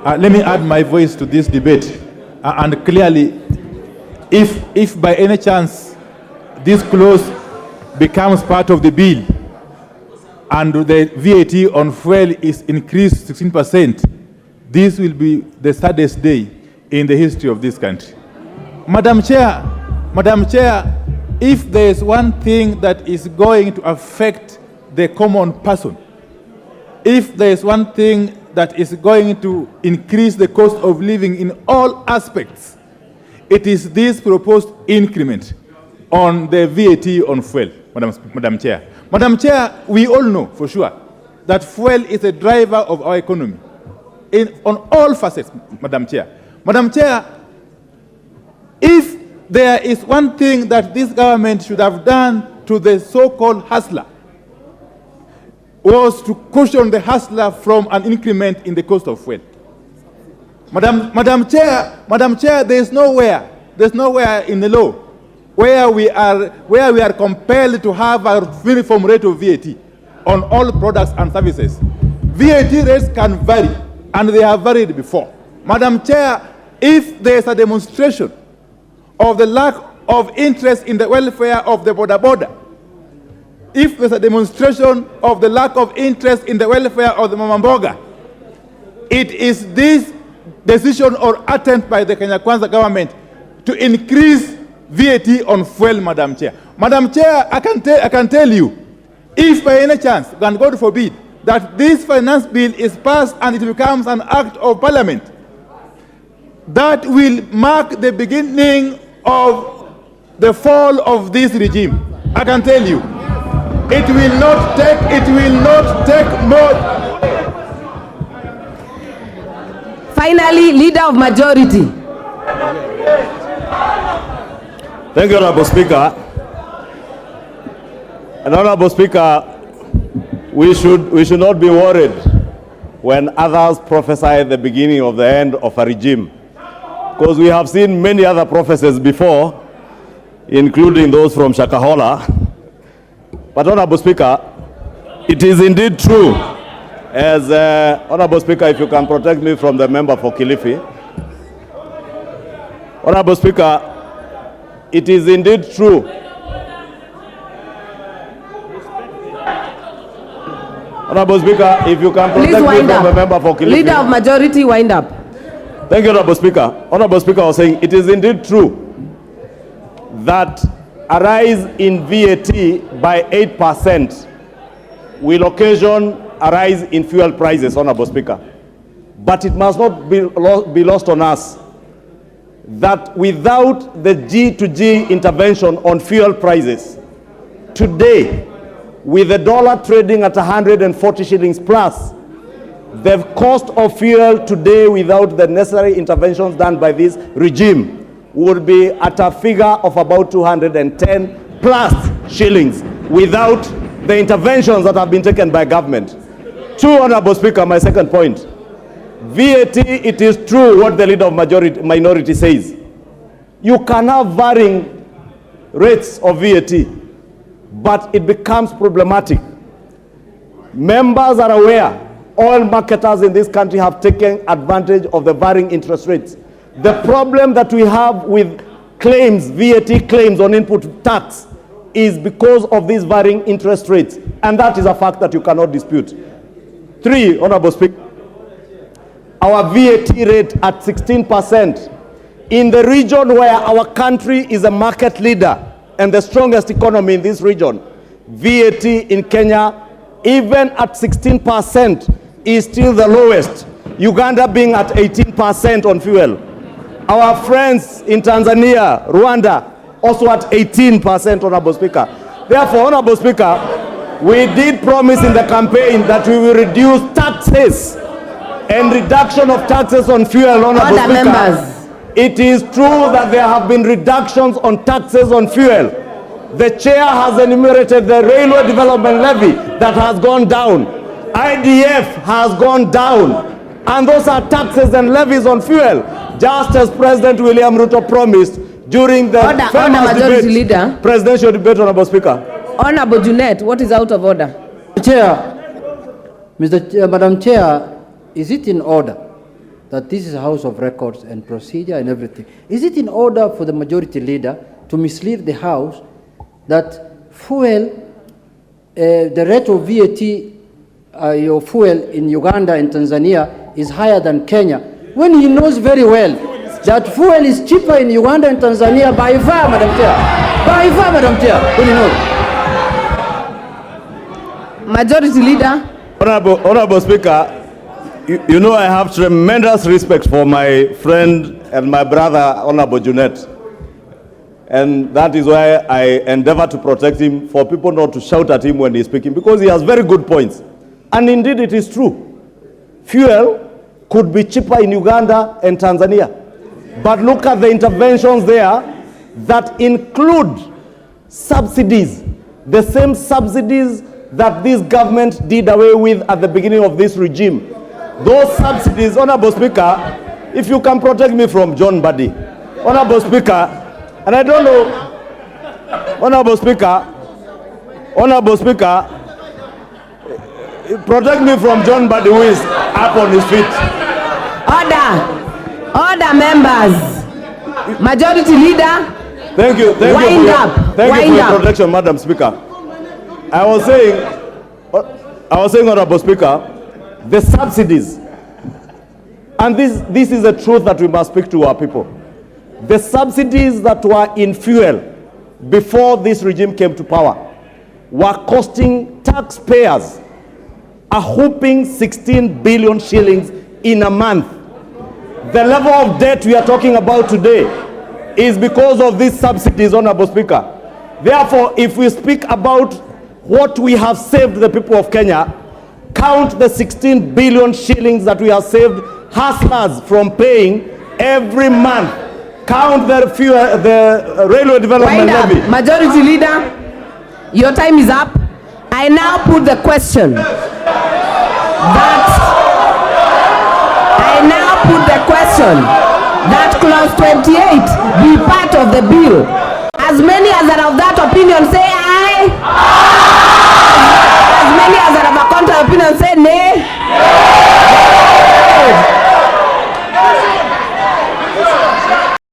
let me add my voice to this debate. And clearly, if by any chance this clause becomes part of the bill and the VAT on fuel is increased 16%, this will be the saddest day in the history of this country. Madam Chair, if there is one thing that is going to affect the common person, if there is one thing that is going to increase the cost of living in all aspects, it is this proposed increment on the VAT on fuel, Madam Chair. Madam Chair, we all know for sure that fuel is a driver of our economy on all facets, Madam Chair. Madam Chair, if there is one thing that this government should have done to the so-called hustler, was to cushion the hustler from an increment in the cost of fuel. Madam Chair, there is nowhere in the law where we are compelled to have a uniform rate of VAT on all products and services. VAT rates can vary, and they have varied before. Madam Chair, if there is a demonstration of the lack of interest in the welfare of the border, if there's a demonstration of the lack of interest in the welfare of the Mamamboga, it is this decision or attempt by the Kenya Kwanza government to increase VAT on fuel, Madam Chair. Madam Chair, I can tell you, if by any chance, and God forbid, that this finance bill is passed and it becomes an act of parliament, that will mark the beginning of the fall of this regime. I can tell you. It will not take more. Finally, Leader of Majority. Thank you, Honorable Speaker. And Honorable Speaker, we should not be worried when others prophesy the beginning of the end of a regime, because we have seen many other prophecies before, including those from Shakahola. But Honorable Speaker, it is indeed true, as Honorable Speaker, if you can protect me from the member for Kilifi. Honorable Speaker, it is indeed true. Honorable Speaker, if you can protect me from the member for Kilifi. Leader of Majority, wind up. Thank you, Honorable Speaker. Honorable Speaker was saying it is indeed true that a rise in VAT by 8% will occasion a rise in fuel prices, Honorable Speaker. But it must not be lost on us that without the G2G intervention on fuel prices, today, with the dollar trading at 140 shillings plus, the cost of fuel today without the necessary interventions done by this regime would be at a figure of about 210 plus shillings without the interventions that have been taken by government. True, Honorable Speaker, my second point. VAT, it is true what the Leader of Minority says. You can have varying rates of VAT, but it becomes problematic. Members are aware all marketers in this country have taken advantage of the varying interest rates. The problem that we have with claims, VAT claims on input tax, is because of these varying interest rates. And that is a fact that you cannot dispute. 3, Honorable Speaker, our VAT rate at 16% in the region where our country is a market leader and the strongest economy in this region. VAT in Kenya, even at 16%, is still the lowest. Uganda being at 18% on fuel. Our friends in Tanzania, Rwanda, also at 18%, Honorable Speaker. Therefore, Honorable Speaker, we did promise in the campaign that we will reduce taxes and reduction of taxes on fuel, Honorable Speaker. Members. It is true that there have been reductions on taxes on fuel. The chair has enumerated the railway development levy that has gone down. IDF has gone down. And those are taxes and levies on fuel, just as President William Ruto promised during the presidential debate, Honorable Speaker. Honorable Junet, what is out of order? Madam Chair, is it in order that this is a house of records and procedure and everything. Is it in order for the majority leader to mislead the house that fuel, the rate of VAT, your fuel in Uganda and Tanzania is higher than Kenya, when he knows very well that fuel is cheaper in Uganda and Tanzania by far, Madam Chair. By far, Madam Chair. When you know. Majority Leader. Honorable Speaker, you know I have tremendous respect for my friend and my brother, Honorable Junet. And that is why I endeavor to protect him, for people not to shout at him when he's speaking, because he has very good points. And indeed it is true. Fuel could be cheaper in Uganda and Tanzania. But look at the interventions there that include subsidies, the same subsidies that this government did away with at the beginning of this regime. Those subsidies, Honorable Speaker, if you can protect me from John Buddy. Honorable Speaker, and I don't know, Honorable Speaker, protect me from John Buddy, who is up on his feet. Order, members. Majority Leader. Thank you for your protection, Madam Speaker. I was saying, Honorable Speaker, the subsidies, and this is a truth that we must speak to our people. The subsidies that were in fuel before this regime came to power were costing taxpayers a whopping 16 billion shillings in a month. The level of debt we are talking about today is because of these subsidies, Honorable Speaker. Therefore, if we speak about what we have saved the people of Kenya, count the 16 billion shillings that we have saved hustlers from paying every month. Count the railway development levy. Majority Leader, your time is up. I now put the question that clause 28 be part of the bill. As many as are of that opinion say aye.